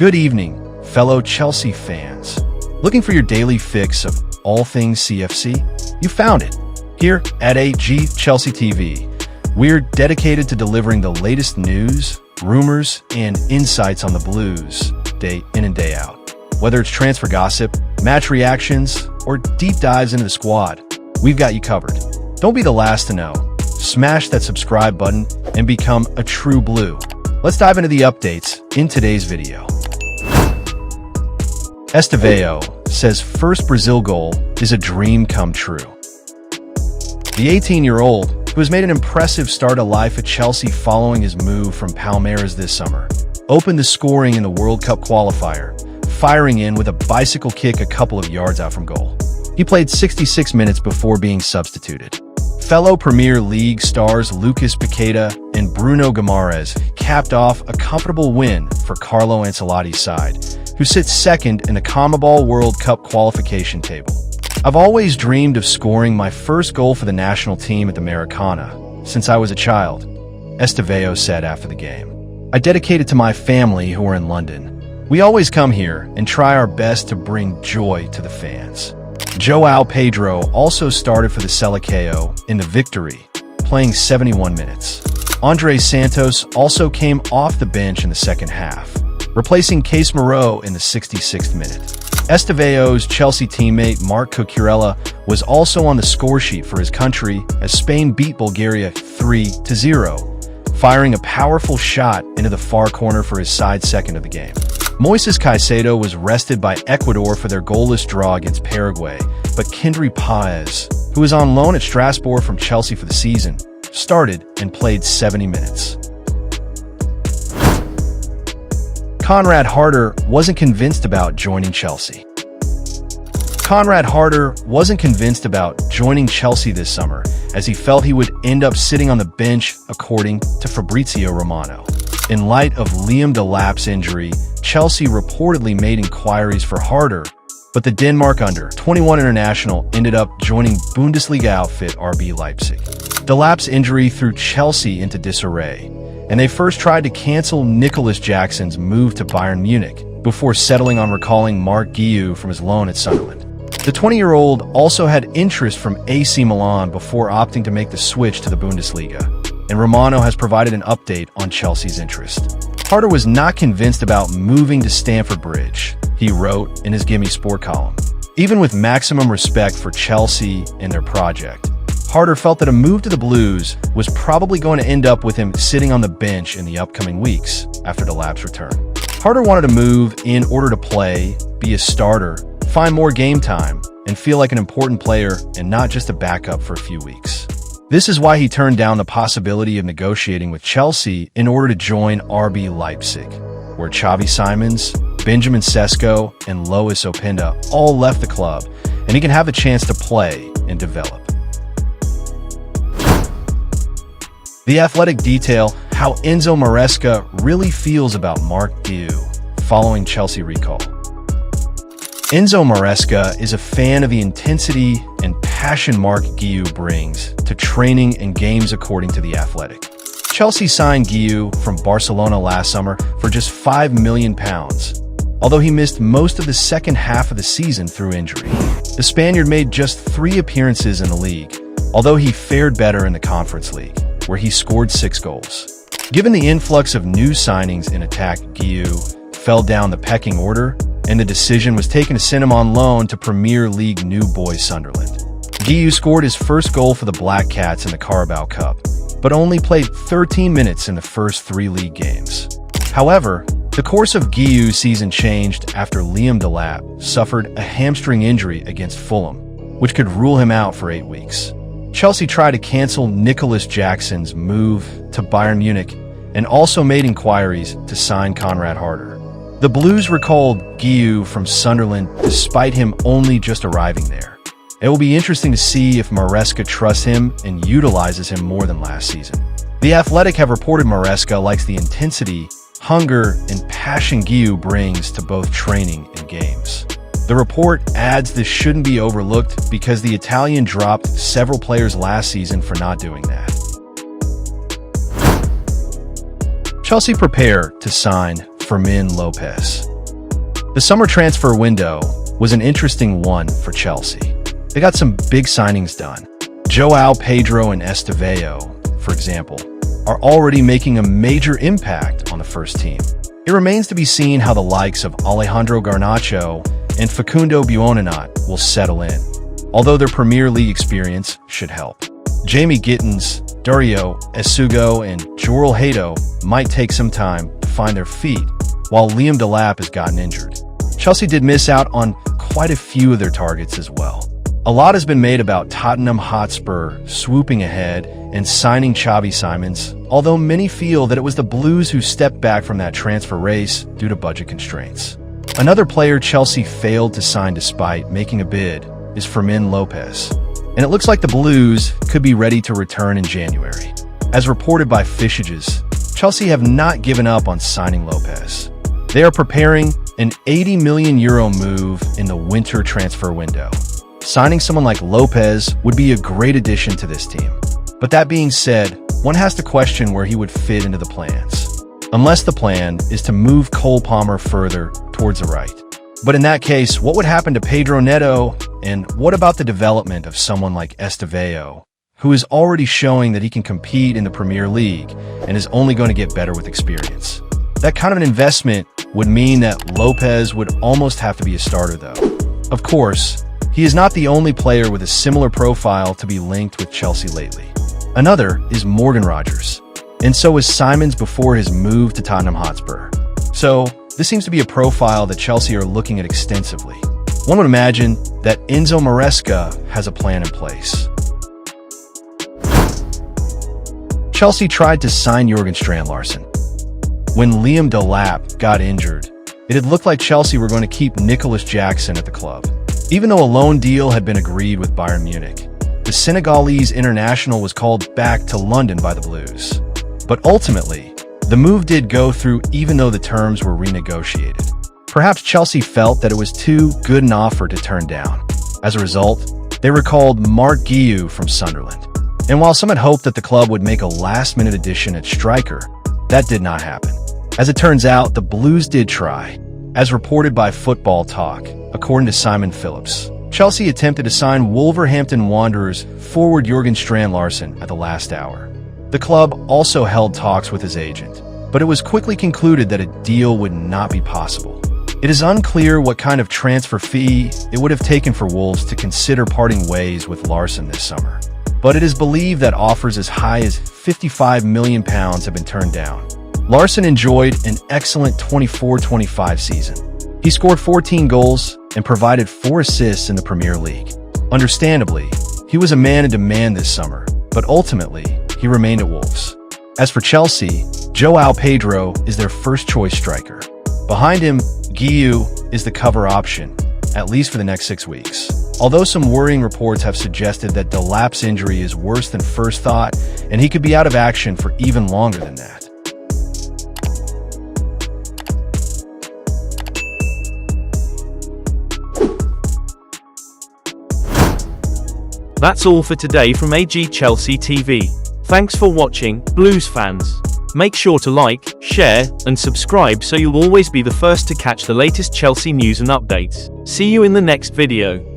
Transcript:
Good evening, fellow Chelsea fans. Looking for your daily fix of all things CFC? You found it. Here at AG Chelsea TV, we're dedicated to delivering the latest news, rumors, and insights on the Blues, day in and day out. Whether it's transfer gossip, match reactions, or deep dives into the squad, we've got you covered. Don't be the last to know. Smash that subscribe button and become a true Blue. Let's dive into the updates in today's video. Estevao says first Brazil goal is a dream come true. The 18-year-old, who has made an impressive start to life at Chelsea following his move from Palmeiras this summer, opened the scoring in the World Cup qualifier, firing in with a bicycle kick a couple of yards out from goal. He played 66 minutes before being substituted. Fellow Premier League stars Lucas Paqueta and Bruno Guimaraes capped off a comfortable win for Carlo Ancelotti's side, who sits second in the CONMEBOL World Cup qualification table. I've always dreamed of scoring my first goal for the national team at the Maracana since I was a child, Estevao said after the game. I dedicate it to my family who are in London. We always come here and try our best to bring joy to the fans. João Pedro also started for the Seleção in the victory, playing 71 minutes. Andres Santos also came off the bench in the second half, replacing Case Moreau in the 66th minute. Estevao's Chelsea teammate Marc Cucurella was also on the score sheet for his country as Spain beat Bulgaria 3-0, firing a powerful shot into the far corner for his side's second of the game. Moises Caicedo was rested by Ecuador for their goalless draw against Paraguay, but Kendry Páez, who is on loan at Strasbourg from Chelsea for the season, started and played 70 minutes. Conrad Harder wasn't convinced about joining Chelsea. Conrad Harder wasn't convinced about joining Chelsea this summer, as he felt he would end up sitting on the bench, according to Fabrizio Romano. In light of Liam Delap's injury, Chelsea reportedly made inquiries for Harder, but the Denmark under-21 international ended up joining Bundesliga outfit RB Leipzig. Delap's injury threw Chelsea into disarray, and they first tried to cancel Nicholas Jackson's move to Bayern Munich before settling on recalling Marc Guiu from his loan at Sunderland. The 20-year-old also had interest from AC Milan before opting to make the switch to the Bundesliga, and Romano has provided an update on Chelsea's interest. Harder was not convinced about moving to Stamford Bridge, he wrote in his Gimme Sport column. Even with maximum respect for Chelsea and their project, Harder felt that a move to the Blues was probably going to end up with him sitting on the bench in the upcoming weeks after Delap's return. Harder wanted to move in order to play, be a starter, find more game time, and feel like an important player and not just a backup for a few weeks. This is why he turned down the possibility of negotiating with Chelsea in order to join RB Leipzig, where Xavi Simons, Benjamin Sesko, and Lois Openda all left the club, and he can have a chance to play and develop. The Athletic detail how Enzo Maresca really feels about Marc Guiu following Chelsea recall. Enzo Maresca is a fan of the intensity and passion Marc Guiu brings to training and games, according to The Athletic. Chelsea signed Guiu from Barcelona last summer for just £5 million, although he missed most of the second half of the season through injury. The Spaniard made just 3 appearances in the league, although he fared better in the Conference League, where he scored 6 goals. Given the influx of new signings in attack, Guiu fell down the pecking order, and the decision was taken to send him on loan to Premier League new boy Sunderland. Guiu scored his first goal for the Black Cats in the Carabao Cup, but only played 13 minutes in the first 3 league games. However, the course of Guiu's season changed after Liam Delap suffered a hamstring injury against Fulham, which could rule him out for 8 weeks. Chelsea tried to cancel Nicholas Jackson's move to Bayern Munich and also made inquiries to sign Conrad Harder. The Blues recalled Guiu from Sunderland despite him only just arriving there. It will be interesting to see if Maresca trusts him and utilizes him more than last season. The Athletic have reported Maresca likes the intensity, hunger, and passion Guiu brings to both training and games. The report adds this shouldn't be overlooked because the Italian dropped several players last season for not doing that. Chelsea prepare to sign Fermin Lopez. The summer transfer window was an interesting one for Chelsea. They got some big signings done. João Pedro and Estevao, for example, are already making a major impact on the first team. It remains to be seen how the likes of Alejandro Garnacho and Facundo Buonanot will settle in, although their Premier League experience should help. Jamie Gittins, Dario Esugo, and Joel Hato might take some time to find their feet, while Liam Delap has gotten injured. Chelsea did miss out on quite a few of their targets as well. A lot has been made about Tottenham Hotspur swooping ahead and signing Xavi Simons, although many feel that it was the Blues who stepped back from that transfer race due to budget constraints. Another player Chelsea failed to sign despite making a bid is Fermin Lopez, and it looks like the Blues could be ready to return in January. As reported by Fishages, Chelsea have not given up on signing Lopez. They are preparing an €80 million move in the winter transfer window. Signing someone like Lopez would be a great addition to this team. But that being said, one has to question where he would fit into the plans. Unless the plan is to move Cole Palmer further towards the right. But in that case, what would happen to Pedro Neto? And what about the development of someone like Estevao, who is already showing that he can compete in the Premier League and is only going to get better with experience? That kind of an investment would mean that Lopez would almost have to be a starter though. Of course, he is not the only player with a similar profile to be linked with Chelsea lately. Another is Morgan Rogers, and so is Simons before his move to Tottenham Hotspur. So, this seems to be a profile that Chelsea are looking at extensively. One would imagine that Enzo Maresca has a plan in place. Chelsea tried to sign Jorgen Strand Larsen. When Liam Delap got injured, it had looked like Chelsea were going to keep Nicholas Jackson at the club. Even though a loan deal had been agreed with Bayern Munich, the Senegalese international was called back to London by the Blues. But ultimately, the move did go through even though the terms were renegotiated. Perhaps Chelsea felt that it was too good an offer to turn down. As a result, they recalled Mark Guiu from Sunderland. And while some had hoped that the club would make a last-minute addition at striker, that did not happen. As it turns out, the Blues did try. As reported by Football Talk, according to Simon Phillips, Chelsea attempted to sign Wolverhampton Wanderers forward Jorgen Strand Larsen at the last hour. The club also held talks with his agent, but it was quickly concluded that a deal would not be possible. It is unclear what kind of transfer fee it would have taken for Wolves to consider parting ways with Larsen this summer. But it is believed that offers as high as £55 million have been turned down. Larsen enjoyed an excellent 24-25 season. He scored 14 goals and provided 4 assists in the Premier League. Understandably, he was a man in demand this summer, but ultimately, he remained at Wolves. As for Chelsea, João Pedro is their first-choice striker. Behind him, Guiu is the cover option, at least for the next 6 weeks. Although some worrying reports have suggested that Delap's injury is worse than first thought, and he could be out of action for even longer than that. That's all for today from AG Chelsea TV. Thanks for watching, Blues fans. Make sure to like, share, and subscribe so you'll always be the first to catch the latest Chelsea news and updates. See you in the next video.